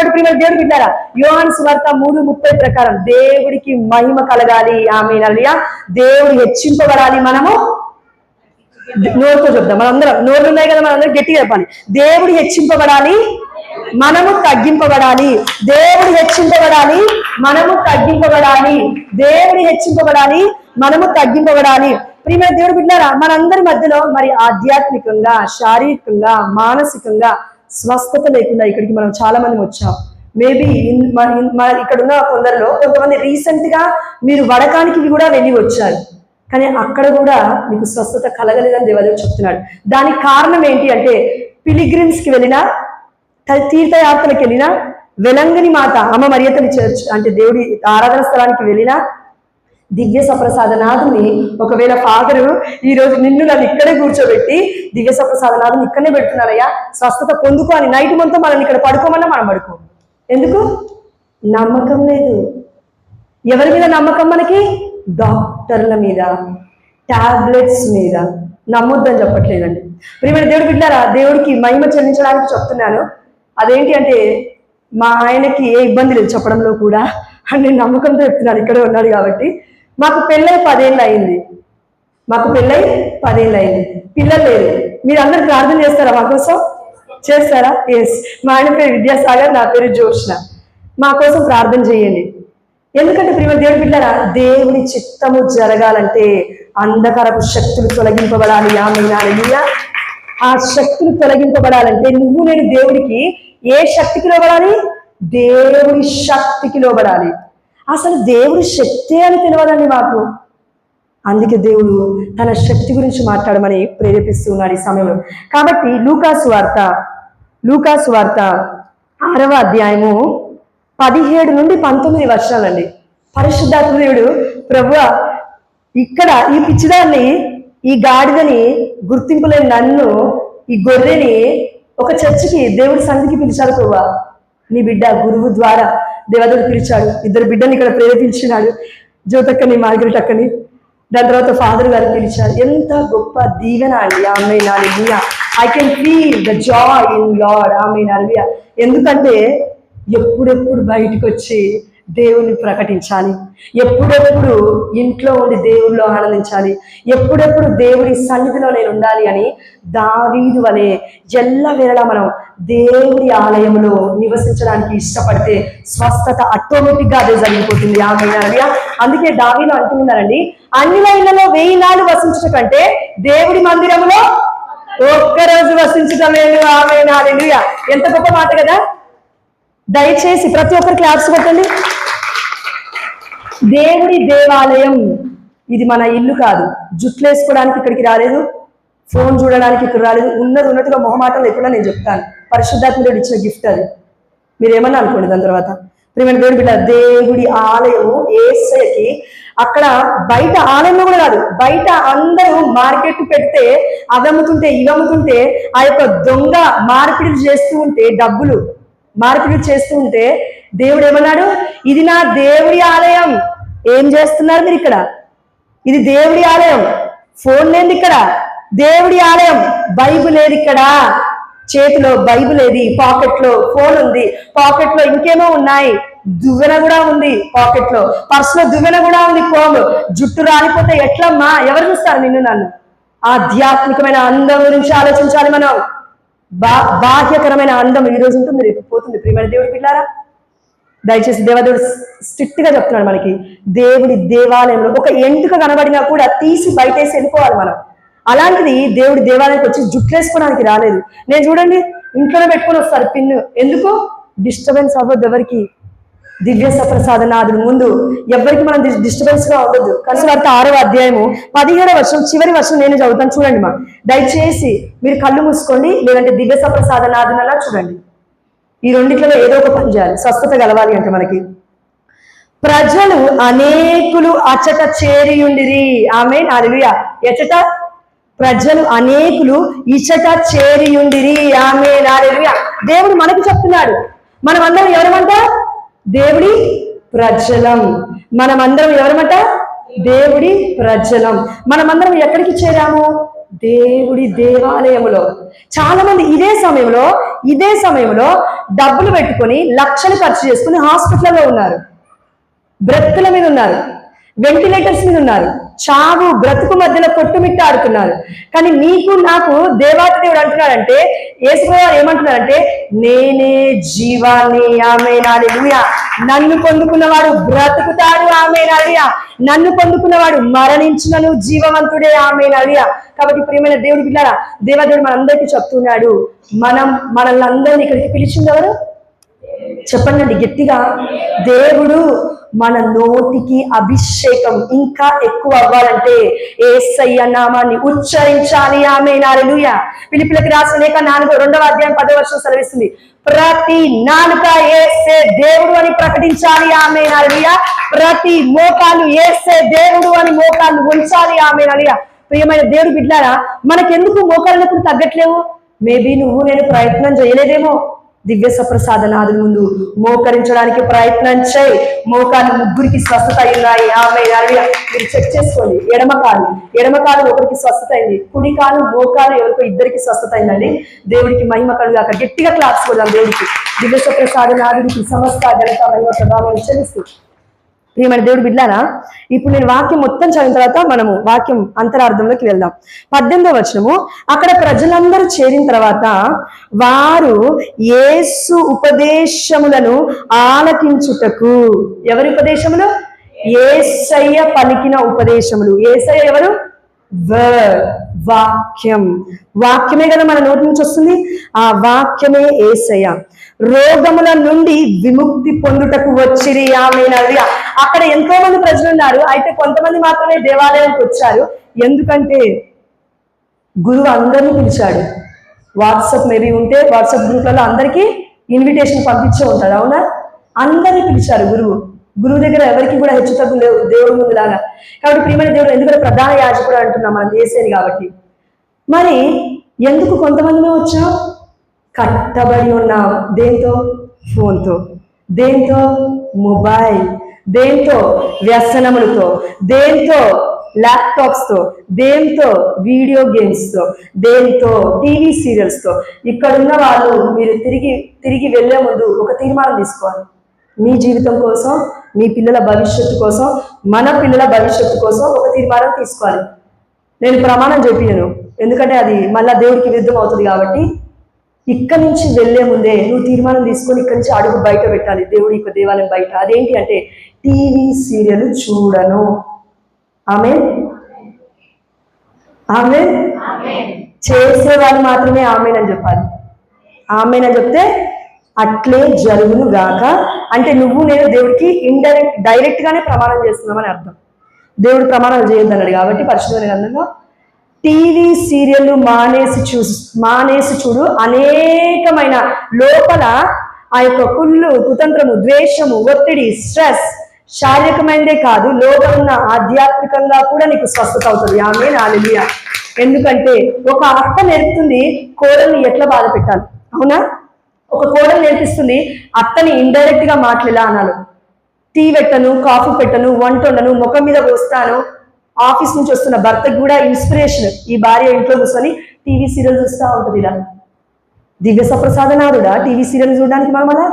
కాబట్టి ప్రియమైన దేవుడు బిడ్డారా, యోహాను సువార్త 3:30 ప్రకారం దేవుడికి మహిమ కలగాలి. ఆమేన్ హల్లెలూయా. దేవుడు హెచ్చింపబడాలి, మనము నోరుతో చెప్దాం. మనందరం నోర్లు ఉన్నాయి కదా, మనందరం గట్టిగా చెప్పాలి. దేవుడు హెచ్చింపబడాలి, మనము తగ్గింపబడాలి. దేవుడు హెచ్చింపబడాలి, మనము తగ్గింపబడాలి. దేవుడు హెచ్చింపబడాలి, మనము తగ్గింపబడాలి. ప్రియమైన దేవుడు బిడ్డారా, మనందరి మధ్యలో మరి ఆధ్యాత్మికంగా, శారీరకంగా, మానసికంగా స్వస్థత లేకుండా ఇక్కడికి మనం చాలా మంది వచ్చాం. మేబీ ఇక్కడ ఉన్న కొందరిలో కొంతమంది రీసెంట్ గా మీరు వడకానికి కూడా వెళ్ళి వచ్చారు, కానీ అక్కడ కూడా మీకు స్వస్థత కలగలేదని దేవదేవుడు చెప్తున్నాడు. దానికి కారణం ఏంటి అంటే, పిలిగ్రిమ్స్ కి వెళ్ళినా, తీర్థయాత్రలకు వెళ్ళినా, వెలంగని మాత అమ్మ మరియతల్లి చర్చ్ అంటే దేవుడి ఆరాధన స్థలానికి వెళ్ళినా, దివ్య సప్రసాదనాథుని ఒకవేళ ఫాదరు ఈరోజు నన్ను ఇక్కడే కూర్చోబెట్టి దివ్య సప్రసాదనాథుని ఇక్కడనే పెడుతున్నారయ్యా, స్వస్థత పొందుకో అని నైట్ మొత్తం మనల్ని ఇక్కడ పడుకోమన్నా మనం పడుకో. ఎందుకు? నమ్మకం లేదు. ఎవరి మీద నమ్మకం మనకి? డాక్టర్ల మీద, టాబ్లెట్స్ మీద. నమ్మొద్దని చెప్పట్లేదండి. ప్రియమైన దేవుడు బిడ్డారా, దేవుడికి మహిమ చెల్లించడానికి చెప్తున్నాను. అదేంటి అంటే, మా ఆయనకి ఏ ఇబ్బంది లేదు చెప్పడంలో కూడా అని నేను నమ్మకంతో చెప్తున్నాను, ఇక్కడే ఉన్నాడు కాబట్టి. మాకు పెళ్ళై 10 ఏళ్ళు అయింది. పిల్లలు లేదు. మీరు అందరు ప్రార్థన చేస్తారా మా కోసం? చేస్తారా? ఎస్. మా ఆయన పేరు విద్యాసాగర్, నా పేరు జోష్న. మా కోసం ప్రార్థన చేయండి. ఎందుకంటే ప్రియమైన దేవుడి బిడ్డారా, దేవుడి చిత్తము జరగాలంటే అంధకారపు శక్తులు తొలగింపబడాలి. ఆమేన్ హల్లెలూయా. ఆ శక్తులు తొలగింపబడాలంటే నువ్వు నేను దేవుడికి ఏ శక్తికి లోబడాలి? దేవుడి శక్తికి లోబడాలి. అసలు దేవుడి శక్తి అని తెలియదండి మాకు. అందుకే దేవుడు తన శక్తి గురించి మాట్లాడమని ప్రేరేపిస్తూ ఉన్నాడు ఈ సమయంలో. కాబట్టి లూకాసు వార్త 6వ అధ్యాయము 17 నుండి 19 వర్షాలండి. పరిశుద్ధాత్మ దేవుడు, ప్రభువా ఇక్కడ ఈ పిచ్చిదాన్ని, ఈ గాడిదని, గుర్తింపులేని నన్ను, ఈ గొర్రెని ఒక చర్చికి దేవుడి సన్నిధికి పిలిచాడు ప్రభువా. నీ బిడ్డ గురువు ద్వారా దేవదేవుడు పిలిచాడు. 2 బిడ్డని ఇక్కడ ప్రేరేపించినాడు, జ్యోతక్కని, మార్గరెట్ అక్కని. దాని తర్వాత ఫాదర్ గారు పిలిచారు. ఎంత గొప్ప దీవెన అండి. Amen hallelujah. I can feel the joy in Lord. Amen hallelujah. ఎందుకంటే ఎప్పుడెప్పుడు బయటకు వచ్చి దేవుణ్ణి ప్రకటించాలి, ఎప్పుడెప్పుడు ఇంట్లో ఉండి దేవుళ్ళో ఆనందించాలి, ఎప్పుడెప్పుడు దేవుడి సన్నిధిలో నేను ఉండాలి అని దావీదు వలె ఎల్లవేళలా మనం దేవుడి ఆలయంలో నివసించడానికి ఇష్టపడితే స్వస్థత ఆటోమేటిక్ గా అదే జరిగిపోతుంది. ఆమేన్ హల్లెలూయా. అందుకే దావీదు అంటున్నారండి, అన్యుల ఇళ్లలో 1000 నాళ్ళు వసించట కంటే దేవుడి మందిరంలో ఒక్కరోజు వసించటం లేదు. ఆమేన్ హల్లెలూయా. ఎంత గొప్ప మాట కదా. దయచేసి ప్రతి ఒక్కరు క్లాప్స్ కొట్టండి. దేవుడి దేవాలయం ఇది మన ఇల్లు కాదు. జుట్లు వేసుకోవడానికి ఇక్కడికి రాలేదు, ఫోన్ చూడడానికి ఇక్కడ రాలేదు. ఉన్నట్టుగా మొహమాటం లేకుండా నేను చెప్తాను. పరిశుద్ధాత్ముడు ఇచ్చిన గిఫ్ట్ అది. మీరేమన్నా అనుకోండి. దాని తర్వాత ప్రియమైన దేవుడి బిడ్డ, దేవుడి ఆలయము యేసయ్యకి అక్కడ బయట ఆలయంలో కూడా కాదు, బయట అందరూ మార్కెట్ పెడితే అవమ్ముతుంటే ఇవమ్ముతుంటే ఆ యొక్క దొంగ మార్పిడిలు చేస్తూ ఉంటే, డబ్బులు మార్పిడి చేస్తూ ఉంటే దేవుడు ఏమన్నాడు? ఇది నా దేవుడి ఆలయం. ఏం చేస్తున్నారు మీరు ఇక్కడ? ఇది దేవుడి ఆలయం. ఫోన్ లేదు ఇక్కడ, దేవుడి ఆలయం. బైబిల్ ఏది ఇక్కడ? చేతిలో బైబిల్ ఏది? పాకెట్ లో ఫోన్ ఉంది, పాకెట్ లో ఇంకేమో ఉన్నాయి, దువ్వెన కూడా ఉంది, పాకెట్ లో పర్స్ లో దువ్వెన కూడా ఉంది. కోమ్ జుట్టు రాలిపోతే ఎట్లమ్మా? ఎవరు చూస్తారు నిన్ను నన్ను? ఆధ్యాత్మికమైన అందం గురించి ఆలోచించాలి మనం. బాహ్యకరమైన అందం ఈ రోజు ఉంటుంది, రేపు పోతుంది. ప్రియమైన దేవుడి పిల్లారా, దయచేసి దేవదేవుడు స్ట్రిక్ట్ గా చెప్తున్నాడు మనకి, దేవుడి దేవాలయంలో ఒక ఎంటుక కనబడినా కూడా తీసి బయటేసి వెళ్ళిపోవాలి మనం. అలాంటిది దేవుడి దేవాలయానికి వచ్చి జుట్లు వేసుకోవడానికి రాలేదు. నేను చూడండి, ఇంట్లోనే పెట్టుకొని వస్తారు పిన్ను. ఎందుకు? డిస్టర్బెన్స్ అవ్వద్దు ఎవరికి. దివ్య సప్రసాదనాథుడు ముందు ఎవరికి మనం డిస్టర్బెన్స్ గా అవ్వద్దు. కలిసి వార్త 6వ అధ్యాయము 17వ వర్షం చివరి వర్షం నేను చదువుతాను, చూడండి మా. దయచేసి మీరు కళ్ళు మూసుకోండి, లేదంటే దివ్య సప్రసాదనాథుని అలా చూడండి. ఈ రెండిట్లలో ఏదో ఒక పని చేయాలి స్వస్థత కలవాలి అంటే మనకి. ప్రజలు అనేకులు అచట చేరియుండిరి. ఆమేన్ హల్లెలూయా. ఎచట? ప్రజలు అనేకులు ఇచట చేరియుండిరి. ఆమేన్ హల్లెలూయా. దేవుడు మనకు చెప్తున్నాడు, మనమందరం ఎవరమంట? దేవుడి ప్రజలం. మనమందరం ఎవరమంట? దేవుడి ప్రజలం. మనమందరం ఎక్కడికి చేరాము? దేవుడి దేవాలయములో. చాలా మంది ఇదే సమయంలో డబ్బులు పెట్టుకొని లక్షలు ఖర్చు చేసుకుని హాస్పిటల్లో ఉన్నారు, బ్రతుకుల మీద ఉన్నారు, వెంటిలేటర్స్ మీద ఉన్నారు, చావు బ్రతుకు మధ్యలో కొట్టుమిట్టాడుతున్నారు. కానీ నీకు నాకు దేవాతి దేవుడు అంటున్నాడంటే, యేసుప్రభువు ఏమంటున్నాడంటే, నేనే జీవాన్ని, ఆమేన్ హల్లెలూయా. నన్ను పొందుకున్నవాడు బ్రతుకుతాడు, ఆమేన్ హల్లెలూయా. నన్ను పొందుకున్నవాడు మరణించినను జీవవంతుడే, ఆమేన్ హల్లెలూయా. కాబట్టి ప్రియమైన దేవుడి బిడ్డలారా, దేవదేవుడు మనందరికీ చెప్తున్నాడు, మనల్ని అందరినీ ఇక్కడికి పిలిచింది ఎవరు? చెప్పండి గట్టిగా. దేవుడు మన నోటికి అభిషేకం ఇంకా ఎక్కువ అవ్వాలంటే యేసయ్య నామాన్ని ఉచ్చరించాలి, ఆమేన్ హల్లెలూయా. ఫిలిప్పీయులకు రాసిన లేఖ 2వ అధ్యాయం 10వ వచనం సెలవిస్తుంది, ప్రతి నాలుక యేసే దేవుడు అని ప్రకటించాలి, ఆమేన్ హల్లెలూయా. ప్రతి మోకాలు యేసే దేవుడు అని మోకాలు ఉంచాలి, ఆమేన్ హల్లెలూయా. ప్రియమైన దేవుడు బిడ్డలారా, మనకెందుకు మోకాళ్ళకు తగ్గట్లేవు? మేబీ నువ్వు నేను ప్రయత్నం చేయలేదేమో. దివ్య సప్రసాదనాథుని ముందు మోకరించడానికి ప్రయత్నం చేయి. మోకాలు ముగ్గురికి స్వస్థత అయ్యాయి, ఆమేన్ హల్లెలూయా. మీరు చెక్ చేసుకోండి. ఎడమ కాలు ఒకరికి స్వస్థత అయింది, కుడి కాలు మోకాలు ఎవరికో ఇద్దరికి స్వస్థత అయిందండి. దేవుడికి మహిమ కలుగాక. గట్టిగా క్లాప్స్ కొడదాం దేవుడికి. దివ్య సప్రసాదనాథుడికి సమస్త ఘనత మహిమ ప్రభావం చెల్లిస్తూ. ప్రియమైన దేవుడు బిడ్డలారా, ఇప్పుడు నేను వాక్యం మొత్తం చదివిన తర్వాత మనము వాక్యం అంతరార్థంలోకి వెళ్దాం. 18వ వచనము, అక్కడ ప్రజలందరూ చేరిన తర్వాత వారు యేసు ఉపదేశములను ఆలకించుటకు. ఎవరి ఉపదేశములు? యేసయ్య పలికిన ఉపదేశములు. యేసయ్య ఎవరు? వాక్యమే కదా మన నోటి నుంచి వస్తుంది. ఆ వాక్యమే యేసయ్య. రోగముల నుండి విముక్తి పొందుటకు వచ్చిరి, ఆమేన్ హల్లెలూయా. అక్కడ ఎంతో మంది ప్రజలు ఉన్నారు, అయితే కొంతమంది మాత్రమే దేవాలయానికి వచ్చారు. ఎందుకంటే గురువు అందరినీ పిలిచాడు. వాట్సాప్ మేబీ ఉంటే వాట్సాప్ గ్రూప్లలో అందరికీ ఇన్విటేషన్ పంపించే ఉంటాడు, అవునా? అందరినీ పిలిచారు గురువు దగ్గర ఎవరికి కూడా హెచ్చు తగ్గు లేవు దేవుడి ముందు లాగా. కాబట్టి ప్రియమైన దేవుడు, ఎందుకంటే ప్రధాన యాజకుడు అంటున్నాం మనం దేశాన్ని కాబట్టి. మరి ఎందుకు కొంతమందిమే వచ్చాం? కట్టబడి ఉన్నాం. దేంతో? ఫోన్తో. దేంతో? మొబైల్. దేంతో? వ్యసనములతో. దేంతో? ల్యాప్టాప్స్ తో. దేంతో? వీడియో గేమ్స్ తో. దేంతో? టీవీ సీరియల్స్ తో. ఇక్కడున్న వాళ్ళు మీరు తిరిగి వెళ్లే ముందు ఒక తీర్మానం తీసుకోవాలి. మీ జీవితం కోసం, మీ పిల్లల భవిష్యత్తు కోసం, మన పిల్లల భవిష్యత్తు కోసం ఒక తీర్మానం తీసుకోవాలి. నేను ప్రమాణం చెప్పాను, ఎందుకంటే అది మళ్ళా దేవుడికి విరుద్ధం అవుతుంది. కాబట్టి ఇక్కడి నుంచి వెళ్లే ముందే నువ్వు తీర్మానం తీసుకొని ఇక్కడి నుంచి అడుగు బయట పెట్టాలి, దేవుడి యొక్క దేవాలయం బయట. అదేంటి అంటే, టీవీ సీరియల్ చూడను. ఆమేన్ ఆమేన్. చేసే వాళ్ళు మాత్రమే ఆమేన్ అని చెప్పాలి. ఆమేన్ అని చెప్తే అట్లే జరుగును గాక. అంటే నువ్వు నేను దేవుడికి డైరెక్ట్ గానే ప్రమాణం చేస్తున్నామని అర్థం. దేవుడు ప్రమాణాలు చేయొద్దన్నాడు కాబట్టి పరిశుద్ధమైన గ్రంథంలో టీవీ సీరియల్ మానేసి చూడు. అనేకమైన లోపల ఆ యొక్క కుళ్ళు, కుతంత్రము, ద్వేషము, ఒత్తిడి, స్ట్రెస్ శారీరకమైనదే కాదు, లోపల ఉన్న ఆధ్యాత్మికంగా కూడా నీకు స్వస్థత అవుతుంది, ఆమేన్ హల్లెలూయా. ఎందుకంటే ఒక అత్త నేర్పుతుంది కోడల్ని ఎట్లా బాధ పెట్టాలి, అవునా? ఒక కోడలు నేర్పిస్తుంది అత్తని ఇండైరెక్ట్ గా మాటలు ఎలా అనాలి. టీ పెట్టను, కాఫీ పెట్టను, వంట వండను, ముఖం మీద పోస్తాను. ఆఫీస్ నుంచి వస్తున్న భర్తకు కూడా ఇన్స్పిరేషన్, ఈ భార్య ఇంట్లో కూర్చొని టీవీ సీరియల్ చూస్తూ ఉంటుంది. ఇలా దివ్య సప్రసాదనాథుడా టీవీ సీరియల్ చూడడానికి మనం అలా?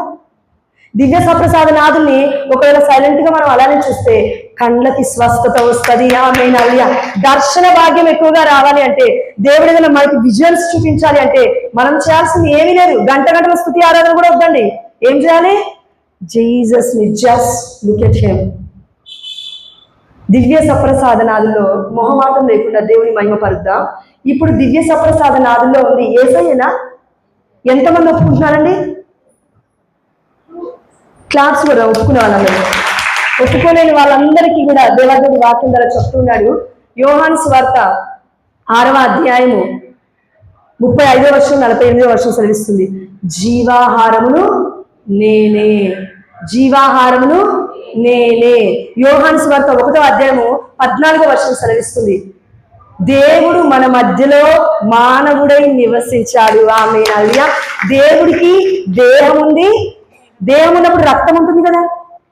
దివ్య సప్రసాదనాథుని ఒకవేళ సైలెంట్ గా మనం అలానే చూస్తే కండ్లకి స్వస్థత వస్తుంది, ఆమేన్ హల్లెలూయా. దర్శన భాగ్యం ఎక్కువగా రావాలి అంటే, దేవుడి ఏదైనా మనకి విజువల్స్ చూపించాలి అంటే మనం చేయాల్సింది ఏమీ లేదు. గంటల స్తుతి ఆరాధన కూడా వద్దండి. ఏం చేయాలి? జీసస్ ని జస్ట్ లుక్ ఎట్ హిమ్. దివ్య సప్రసాదనాదుల్లో మొహమాటం లేకుండా దేవుని మహిమపరుద్దాం. ఇప్పుడు దివ్య సప్రసాదనాదుల్లో ఉంది యేసయ్యనా? ఎంతమంది ఒప్పుకుంటున్నారండి? క్లాప్స్ కూడా ఒప్పుకునే వాళ్ళందరూ. ఒప్పుకోలేని వాళ్ళందరికీ కూడా దేవాదేవుడి వాక్యం ద్వారా చెప్తున్నాడు. యోహాను సువార్త 6వ అధ్యాయము 35వ వచనం 48వ వచనం సెలవిస్తుంది, జీవాహారమును నేనే, జీవాహారమును నేనే. యోహాను సువార్త 1వ అధ్యాయము 14వ వచనం సెలవిస్తుంది, దేవుడు మన మధ్యలో మానవుడై నివసించాడు, ఆమేన్ హల్లెలూయా. దేవుడికి దేహం ఉంది, దేహం ఉన్నప్పుడు రక్తం ఉంటుంది కదా,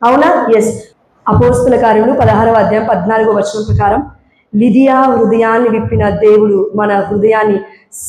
అవునా? ఎస్. అపోస్తుల కార్యములు 16వ అధ్యాయం 14వ వచనం ప్రకారం లిదియా హృదయాన్ని విప్పిన దేవుడు మన హృదయాన్ని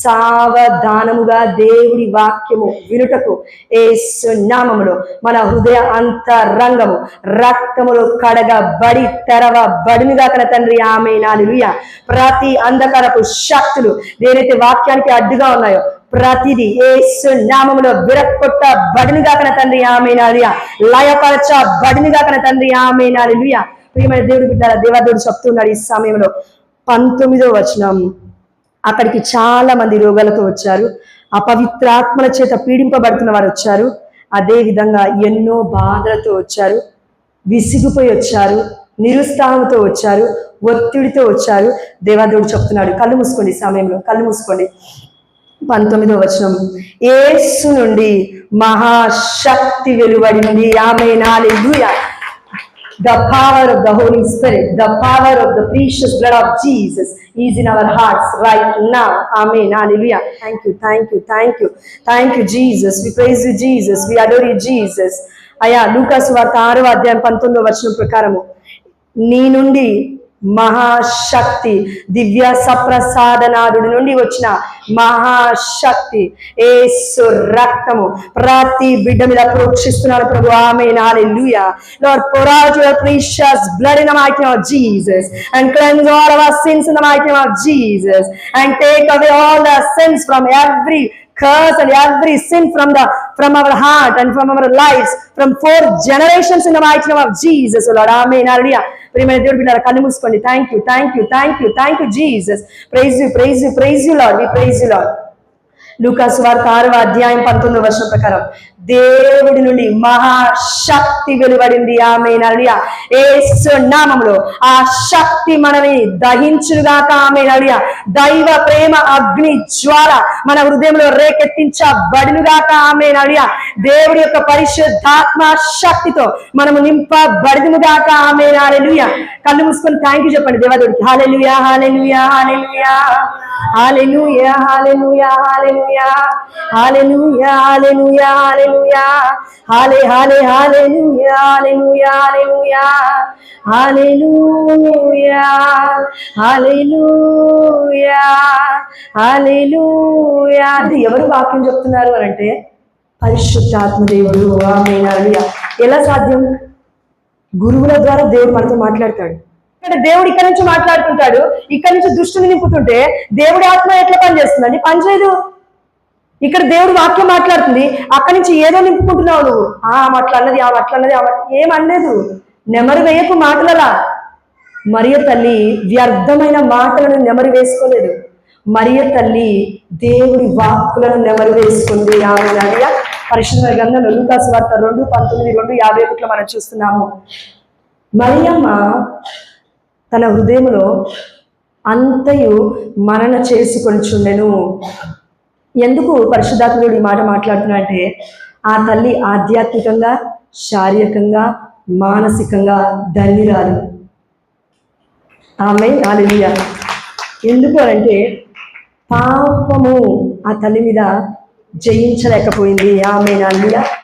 సావధానముగా దేవుడి వాక్యము వినుటకు యేసు నామములో మన హృదయ అంతరంగము రక్తములో కడగబడి తెరవబడినగా కన తండ్రి. ఆమేన్. హల్లెలూయా. ప్రతి అంధకారపు శక్తులు ఏదైతే వాక్యానికి అడ్డుగా ఉన్నాయో ప్రతిది యేసు నామములో విరక్కొట్టబడినగా కన తండ్రి. ఆమేన్. హల్లెలూయా. లయపరచబడినగా కన తండ్రి. ఆమేన్. హల్లెలూయా. ప్రియమైన దేవుడు బిడ్డలారా, దేవదేవుడు చెప్తున్నాడు ఈ సమయంలో 19వ వచనం. అక్కడికి చాలా మంది రోగాలతో వచ్చారు, అపవిత్రాత్మల చేత పీడింపబడుతున్న వారు వచ్చారు, అదే విధంగా ఎన్నో బాధలతో వచ్చారు, విసిగిపోయి వచ్చారు, నిరుత్సాహంతో వచ్చారు, ఒత్తిడితో వచ్చారు. దేవదేవుడు చెప్తున్నాడు, కళ్ళు మూసుకోండి, ఈ సమయంలో కళ్ళు మూసుకోండి. 19వ వచనం. యేసు నుండి మహాశక్తి వెలువడింది. ఆమేన్. హల్లెలూయా. The power of the Holy Spirit, the power of the precious blood of Jesus is in our hearts right now. Amen. Hallelujah. Thank you, thank you, thank you. Thank you, Jesus. We praise you, Jesus. We adore you, Jesus. అయ్యా, లూకాసు వార్త 6వ అధ్యాయం 19వ వచనం ప్రకారము నీ నుండి మహాశక్తి, దివ్య సప్రసాదనాథుడి నుండి వచ్చిన మహాశక్తి యేసు రక్తము ప్రతి బిడ్డ మీద ప్రోక్షిస్తున్నాడు ప్రభు. ఆమేన్. హల్లెలూయా. Lord, pour out your precious blood in the mighty name of Jesus and cleanse all of our sins in the mighty name of Jesus and take away all the sins from every curse and every sin from our heart and from our lives from 4 generations in the mighty name of Jesus, O Lord. Amen. Hallelujah. ప్రియమైన దేవుడు బిడ్డలారా, కళ్ళు మూసుకోండి. Thank you, thank you, thank you, thank you Jesus. Praise you, praise you, praise you Lord. We praise you Lord. లూకాసు వార్త 6వ అధ్యాయం 19వ వచనం ప్రకారం దేవుడి నుండి మహాశక్తి వెలువడింది. ఆమేన్. హల్లెలూయా. యేసు నామములో ఆ శక్తి మనని దహించుగాక. ఆమేన్. హల్లెలూయా. దైవ ప్రేమ అగ్ని జ్వాల మన హృదయంలో రేకెత్తించబడునుగాక. ఆమేన్. హల్లెలూయా. దేవుడి యొక్క పరిశుద్ధాత్మ శక్తితో మనము నింపబడునుగాక. ఆమేన్. హల్లెలూయా. కళ్ళు మూసుకొని థ్యాంక్ యూ చెప్పండి దేవదేవుడికి. హల్లెలూయా, హల్లెలూయా, హల్లెలూయా, హల్లెలూయా, హల్లెలూయా, హల్లెలూయా, హల్లెలూయా, హల్లెలూయా, హల్లెలూయా, హల్లే హల్లే హల్లెలూయా, హల్లెలూయా, హల్లెలూయా, హల్లెలూయా, హల్లెలూయా, హల్లెలూయా. అది ఎవరు వాక్యం చెప్తున్నారు అని అంటే పరిశుద్ధాత్మ దేవుడు. ఆమేన్. హల్లెలూయా. ఎలా సాధ్యం? గురువుల ద్వారా దేవుడు మనతో మాట్లాడతాడు. ఇక్కడ దేవుడు ఇక్కడ నుంచి మాట్లాడుతుంటాడు, ఇక్కడ నుంచి దుష్టుని నింపుతుంటే దేవుడి ఆత్మ ఎట్లా పనిచేస్తుందండి? పనిచేయదు. ఇక్కడ దేవుడు వాక్యం మాట్లాడుతుంది, అక్కడి నుంచి ఏదో నింపుకుంటున్నావు నువ్వు. అట్లన్నది అట్లన్నది ఏమనలేదు. నెమరు వేయకు మాటలలా. మరియ తల్లి వ్యర్థమైన మాటలను నెమరు వేసుకోలేదు. మరియ తల్లి దేవుడి వాక్కులను నెమరు వేసుకుంది. ఆమె పరిశుద్ధ గ్రంథంలో లూకాసు వార్త 2:19, 2:51 మనం చూస్తున్నాము. మరియమ్మ తన హృదయంలో అంతయు మనన చేసుకొనిచుండెను. ఎందుకు పరిశుద్ధాత్ముడు ఈ మాట మాట్లాడుతున్నాడంటే ఆ తల్లి ఆధ్యాత్మికంగా, శారీరకంగా, మానసికంగా ధన్యురాలు. ఆమె హల్లెలూయా. ఎందుకు అంటే పాపము ఆ తల్లి మీద జయించలేకపోయింది. ఆమె హల్లెలూయా.